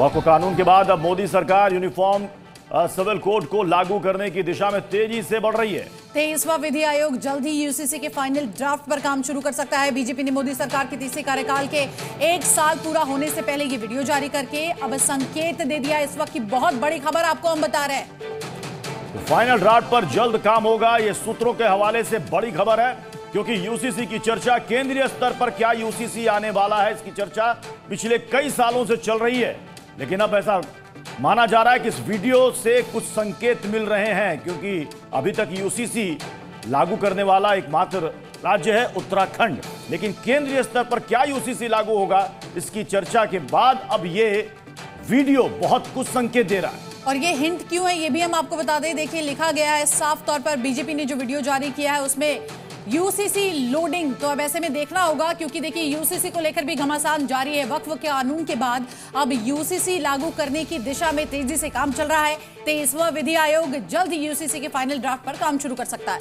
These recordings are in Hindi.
वक्फ कानून के बाद अब मोदी सरकार यूनिफॉर्म सिविल कोड को लागू करने की दिशा में तेजी से बढ़ रही है। 23वां विधि आयोग जल्द ही यूसीसी के फाइनल ड्राफ्ट पर काम शुरू कर सकता है। बीजेपी ने मोदी सरकार के तीसरे कार्यकाल के 1 साल पूरा होने से पहले ये वीडियो जारी करके अब संकेत दे दिया। इस वक्त की बहुत बड़ी खबर आपको हम बता रहे हैं। तो फाइनल ड्राफ्ट पर जल्द काम होगा, ये सूत्रों के हवाले से बड़ी खबर है, क्योंकि यूसीसी की चर्चा केंद्रीय स्तर पर क्या यूसीसी आने वाला है, इसकी चर्चा पिछले कई सालों से चल रही है। लेकिन अब ऐसा माना जा रहा है कि इस वीडियो से कुछ संकेत मिल रहे हैं, क्योंकि अभी तक यूसीसी लागू करने वाला एकमात्र राज्य है उत्तराखंड। लेकिन केंद्रीय स्तर पर क्या यूसीसी लागू होगा, इसकी चर्चा के बाद अब ये वीडियो बहुत कुछ संकेत दे रहा है। और ये हिंट क्यों है ये भी हम आपको बता दें। देखिए लिखा गया है साफ तौर पर, बीजेपी ने जो वीडियो जारी किया है उसमें यूसीसी लोडिंग। तो अब ऐसे में देखना होगा, क्योंकि देखिए यूसीसी को लेकर भी घमासान जारी है। वक्फ कानून के बाद अब यूसीसी लागू करने की दिशा में तेजी से काम चल रहा है। 23वां विधि आयोग जल्द ही यूसीसी के फाइनल ड्राफ्ट पर काम शुरू कर सकता है।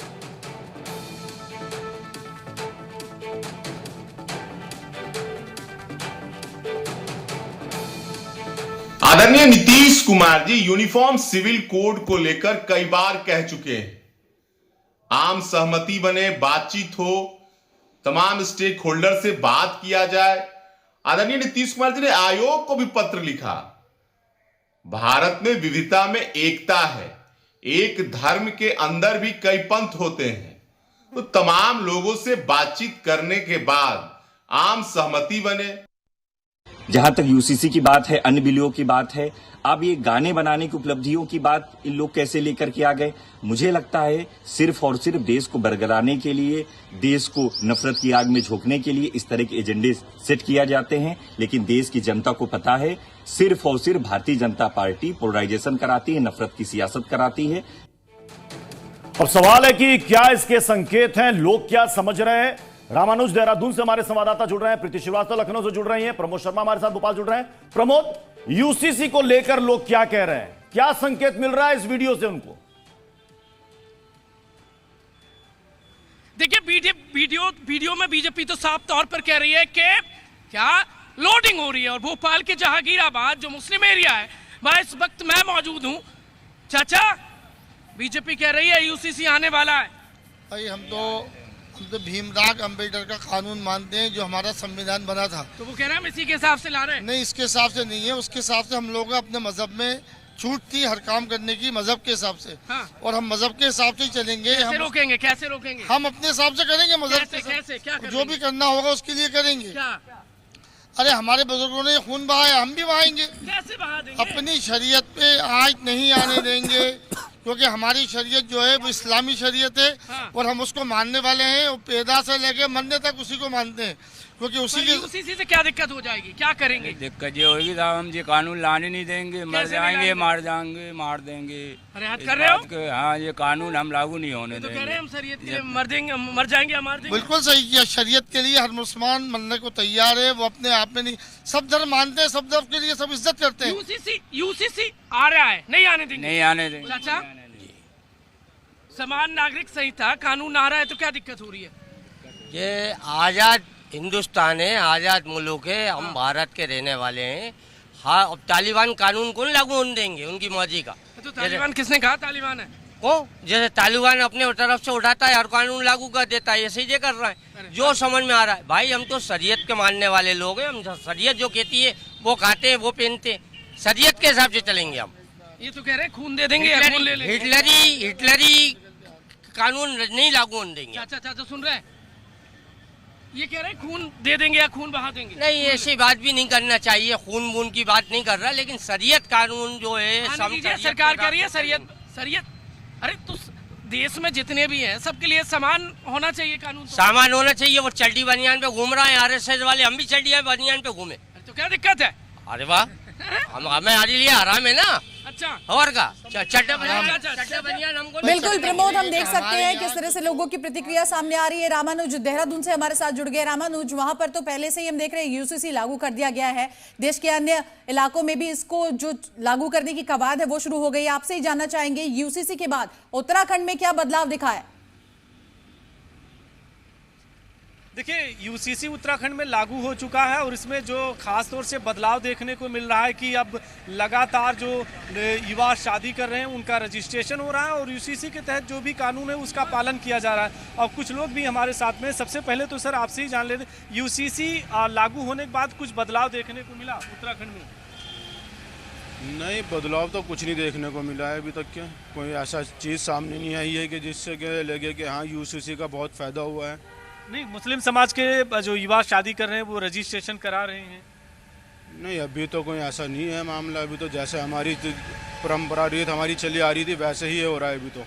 आदरणीय Nitish Kumar ji uniform civil code को लेकर कई बार कह चुके हैं, आम सहमति बने, बातचीत हो, तमाम स्टेक होल्डर से बात किया जाए। आदरणीय नीतीश कुमार जी ने आयोग को भी पत्र लिखा। भारत में विविधता में एकता है, एक धर्म के अंदर भी कई पंथ होते हैं। तो तमाम लोगों से बातचीत करने के बाद आम सहमति बने। जहां तक यूसीसी की बात है, अन्य बिलों की बात है, अब ये गाने बनाने की उपलब्धियों की बात इन लोग कैसे लेकर के आ गए। मुझे लगता है सिर्फ और सिर्फ देश को बरगलाने के लिए, देश को नफरत की आग में झोंकने के लिए इस तरह के एजेंडे सेट किया जाते हैं। लेकिन देश की जनता को पता है, सिर्फ और सिर्फ भारतीय जनता पार्टी पोलराइजेशन कराती है, नफरत की सियासत कराती है। अब सवाल है कि क्या इसके संकेत हैं, लोग क्या समझ रहे हैं। रामानुज देहरादून से हमारे संवाददाता जुड़ रहे हैं, प्रीति श्रीवास्तव लखनऊ से जुड़ रही हैं, प्रमोद शर्मा हमारे साथ भोपाल जुड़ रहे हैं। प्रमोद, यूसीसी को लेकर लोग क्या कह रहे हैं, क्या संकेत मिल रहा है इस वीडियो से उनको? देखिए वीडियो में बीजेपी तो साफ तौर पर कह रही है कि क्या लोडिंग हो रही है। और भोपाल के जहांगीराबाद जो मुस्लिम एरिया है वहां इस वक्त मैं मौजूद हूं। चाचा, बीजेपी कह रही है यूसीसी आने वाला है। भाई हम तो भीमराव अंबेडकर का कानून मानते हैं, जो हमारा संविधान बना था। तो वो कह रहे हैं हम इसी के हिसाब से ला रहे हैं। नहीं, इसके हिसाब से नहीं है, उसके हिसाब से हम लोग अपने मजहब में छूट थी हर काम करने की, मजहब के हिसाब से। हाँ। और हम मजहब के हिसाब से ही चलेंगे। कैसे रोकेंगे, कैसे रोकेंगे? हम अपने हिसाब से करेंगे, मजहब कैसे क्या करेंगे? जो भी करना होगा उसके लिए करेंगे। क्या? अरे हमारे बुजुर्गों ने खून बहाया, हम भी बहाएंगे। कैसे बहा देंगे? अपनी शरीयत पे आज नहीं आने देंगे, क्योंकि हमारी शरीयत जो है वो इस्लामी शरीयत है। हाँ। और हम उसको मानने वाले हैं, और पैदा से लेके मरने तक उसी को मानते हैं, क्योंकि उसी से क्या दिक्कत हो जाएगी, क्या करेंगे? दिक्कत ये होगी साहब, हम ये कानून लाने नहीं देंगे, मर जाएंगे, मार जाएंगे, मार देंगे। अरे याद कर रहे हो? हाँ, ये कानून हम लागू नहीं होने तो देंगे। कह रहे हैं हम शरीयत के लिए मर जाएंगे, मार देंगे। बिल्कुल सही किया। शरीयत के लिए हर मुसलमान मरने को तैयार है, वो अपने आप में नहीं, सब धर्म मानते हैं, सब धर्म के लिए सब इज्जत करते हैं। यूसीसी आ रहा है, नहीं आने देंगे। नहीं आने देंगे। चाचा, समान नागरिक संहिता कानून आ रहा है तो क्या दिक्कत हो रही है? ये आज़ाद हिंदुस्तान है, आज़ाद मुल्क है, हम भारत के रहने वाले हैं। हाँ, अब तालिबान कानून कौन लागू होने देंगे, उनकी मर्जी का। तो तालिबान किसने कहा तालिबान है? ओ, जैसे तालिबान अपने तरफ से उठाता है और कानून लागू कर देता है, ऐसे ही कर रहा है जो समझ में आ रहा है। भाई हम तो शरीयत के मानने वाले लोग हैं, हम शरीयत जो कहती है वो खाते हैं, वो पहनते हैं, शरीयत के हिसाब से चलेंगे हम। ये तो कह रहे हैं खून दे देंगे, खून ले लेंगे। हिटलरी कानून नहीं लागू होने देंगे। चाचा सुन रहे हैं, ये कह रहे हैं खून दे देंगे या खून बहा देंगे। नहीं, ऐसी बात भी नहीं करना चाहिए, खून वून की बात नहीं कर रहा, लेकिन शरीयत कानून जो है सरकार कह रही है शरीयत। अरे तो देश में जितने भी हैं सबके लिए समान होना चाहिए कानून। सामान होना चाहिए। वो चड्डी बनियान पे घूम रहा है आरएसएस वाले, हम भी चड्डी बनियान पे घूमे। तो क्या दिक्कत है? अरे वाह, हमें हमारे लिए आराम है ना। अच्छा, और का चड्डा बनियान हमको। बिल्कुल प्रमोद, हम देख सकते हैं किस तरह से लोगों की प्रतिक्रिया सामने आ रही है। रामानुज देहरादून से हमारे साथ जुड़ गए। रामानुज, वहां पर तो पहले से ही हम देख रहे हैं यूसीसी लागू कर दिया गया है, देश के अन्य इलाकों में भी इसको जो लागू करने की कवायद है वो शुरू हो गई। आपसे ही जानना चाहेंगे, यूसीसी के बाद उत्तराखंड में क्या बदलाव दिखा है? देखिए, यूसीसी उत्तराखंड में लागू हो चुका है और इसमें जो खास तौर से बदलाव देखने को मिल रहा है कि अब लगातार जो युवा शादी कर रहे हैं उनका रजिस्ट्रेशन हो रहा है और यूसीसी के तहत जो भी कानून है उसका पालन किया जा रहा है। और कुछ लोग भी हमारे साथ में। सबसे पहले तो सर आपसे ही जान लेते, यूसीसी लागू होने के बाद कुछ बदलाव देखने को मिला उत्तराखंड में? नहीं, बदलाव तो कुछ नहीं देखने को मिला है अभी तक के। कोई ऐसा चीज़ सामने नहीं आई है कि जिससे कि लगे कि हाँ यूसीसी का बहुत फ़ायदा हुआ है। नहीं, मुस्लिम समाज के जो युवा शादी कर रहे हैं वो रजिस्ट्रेशन करा रहे हैं? नहीं, अभी तो कोई ऐसा नहीं है मामला। अभी तो जैसे हमारी परंपरा रीत हमारी चली आ रही थी वैसे ही हो रहा है अभी तो।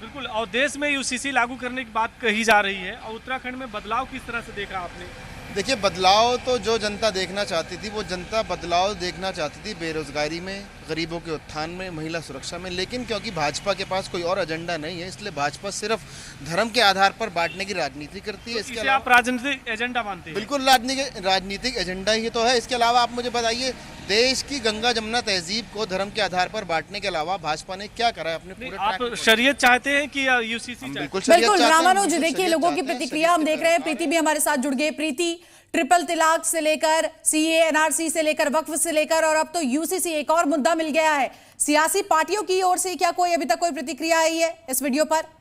बिल्कुल। और देश में यूसीसी लागू करने की बात कही जा रही है और उत्तराखंड में बदलाव किस तरह से देखा आपने? देखिए, बदलाव तो जो जनता देखना चाहती थी वो जनता बदलाव देखना चाहती थी बेरोजगारी में, गरीबों के उत्थान में, महिला सुरक्षा में। लेकिन क्योंकि भाजपा के पास कोई और एजेंडा नहीं है इसलिए भाजपा सिर्फ धर्म के आधार पर बांटने की राजनीति करती है। तो इसके आप राजनीतिक एजेंडा मानते हैं? बिल्कुल, राजनीतिक एजेंडा ही तो है। इसके अलावा आप मुझे बताइए, देश की गंगा जमुना तहजीब को धर्म के आधार पर बांटने के अलावा भाजपा ने क्या करा है अपने पूरे? आप शरीयत चाहते हैं कि यूसीसी? बिल्कुल रामानुज, देखिए लोगों की प्रतिक्रिया हम देख रहे हैं। प्रीति भी हमारे साथ जुड़ गई। प्रीति, ट्रिपल तलाक से लेकर सीए, एनआरसी से लेकर वक्फ से लेकर और अब तो यूसीसी, एक और मुद्दा मिल गया है। सियासी पार्टियों की ओर से क्या कोई अभी तक कोई प्रतिक्रिया आई है इस वीडियो पर?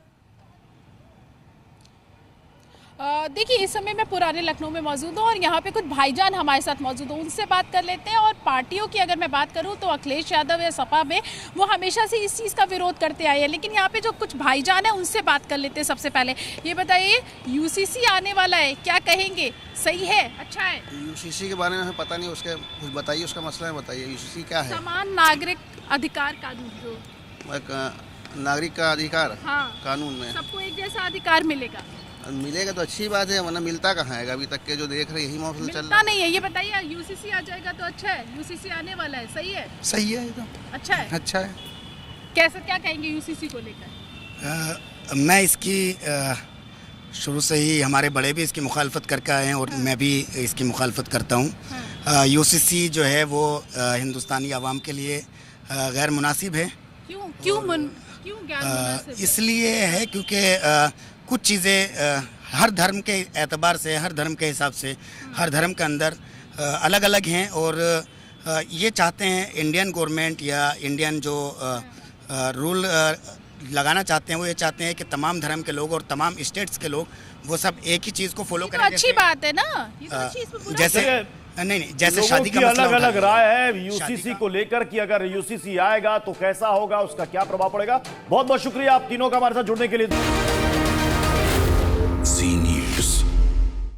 देखिए, इस समय मैं पुराने लखनऊ में मौजूद हूँ और यहाँ पे कुछ भाईजान हमारे साथ मौजूद हैं, उनसे बात कर लेते हैं। और पार्टियों की अगर मैं बात करूँ तो अखिलेश यादव या सपा में वो हमेशा से इस चीज़ का विरोध करते आए हैं, लेकिन यहाँ पे जो कुछ भाईजान हैं उनसे बात कर लेते हैं। सबसे पहले ये बताइए, यूसीसी आने वाला है, क्या कहेंगे? सही है, अच्छा है? यूसीसी के बारे में हमें पता नहीं, उसके कुछ बताइए, उसका मसला है बताइए। यूसीसी क्या है? समान नागरिक अधिकार कानून, जो नागरिक का अधिकार, हाँ, कानून में सबको एक जैसा अधिकार मिलेगा। मिलेगा तो अच्छी बात है, वरना मिलता कहाँ है? अभी तक के जो देख रहे यही मौसम चल रहा नहीं है। ये बताइए, यूसीसी आ जाएगा तो अच्छा है? यूसीसी आने वाला है, सही है? सही है, एकदम अच्छा है। अच्छा है। कैसे, क्या कहेंगे यूसीसी को लेकर? मैं इसकी शुरू से ही, हमारे बड़े भी इसकी मुखालफत करके आए हैं और मैं भी इसकी मुखालफत करता हूँ। यूसीसी जो है वो हिंदुस्तानी आवाम के लिए गैर मुनासिब है। क्यों गैर मुनासिब? इसलिए है क्योंकि कुछ चीज़ें हर धर्म के एतबार से, हर धर्म के हिसाब से, हर धर्म के अंदर अलग अलग हैं और ये चाहते हैं इंडियन गवर्नमेंट या इंडियन जो रूल लगाना चाहते हैं वो ये चाहते हैं कि तमाम धर्म के लोग और तमाम स्टेट्स के लोग वो सब एक ही चीज़ को फॉलो करें। तो अच्छी बात है ना, ये तो अच्छी इसमें जैसे नहीं, जैसे शादी का अलग अलग राय है यूसीसी को लेकर कि अगर यूसीसी आएगा तो कैसा होगा, उसका क्या प्रभाव पड़ेगा। बहुत बहुत शुक्रिया आप तीनों का हमारे साथ जुड़ने के लिए।